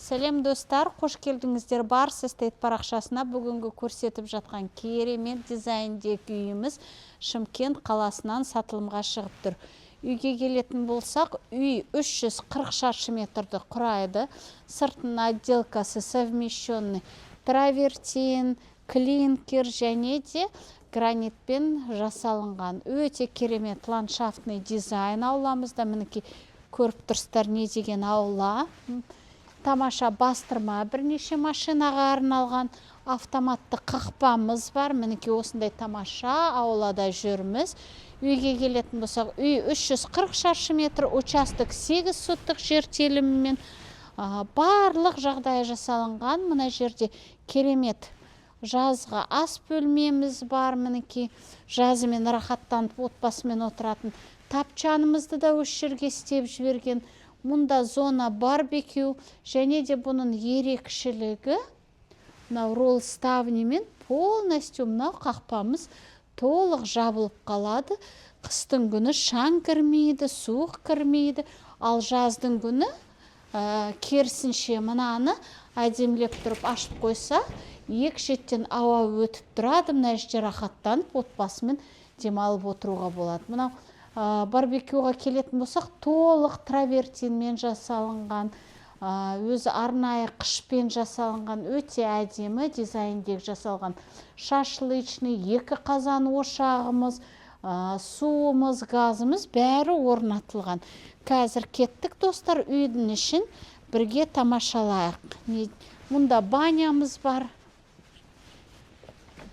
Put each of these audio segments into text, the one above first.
Сәлем достар, қош келдіңіздер Барс Эстейт парақшасына. Бүгінгі көрсетіп жатқан керемет дизайндегі үйіміз Шымкент қаласынан сатылымға шығып тұр. Үйге келетін болсақ, үй 340 шаршы метрді құрайды. Сыртына отделкасы совмещенный травертин, клинкер және де гранитпен жасалынған. Өте керемет ландшафтный дизайн ауламызда. Мінекей көріп тұрсыздар не деген аула. Тамаша бастырма, бірнеше машинаға арналған автоматты қақпамыз бар. Мінекей осындай тамаша аулада жүрміз. Үйге келетін болсақ, үй 340 шаршы метр, участок 8 соттық жер телімімен барлық жағдайы жасалынған. Мына жерде керемет жазғы ас бөлмеміз бар. Мінекей жазымен рахаттанып отбасымен отыратын тапчанымызды да осы жерге істеп жіберген. Мұнда зона барбекю және де бұның ерекшелігі мынау ролл ставнимен полностью мынау қақпамыз толық жабылып қалады. Қыстың күні шаң кірмейді, суық кірмейді, ал жаздың күні керісінше мынаны әдемілеп тұрып ашып қойса, екі шеттен ауа өтіп тұрады. Мына жерде рахаттанып отбасымен демалып отыруға болады. Мынау барбекюға келетін болсақ, толық травертинмен жасалынған, өзі арнайы қышпен жасалынған, өте әдемі дизайндегі жасалған. Шашлычный, 2 қазан ошағымыз, суымыз, газымыз бәрі орнатылған. Қазір кеттік достар, үйдің ішін бірге тамашалайық. Мұнда банямыз бар.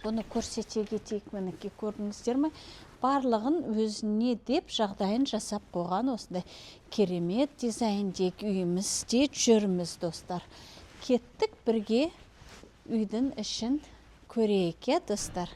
Бұны көрсете кетейік, мінекей көрдіңіздер ме? Барлығын өзіне деп жағдайын жасап қойған осындай керемет дизайндегі үйімізде жүрміз достар. Кеттік бірге үйдің ішін көрейік, достар.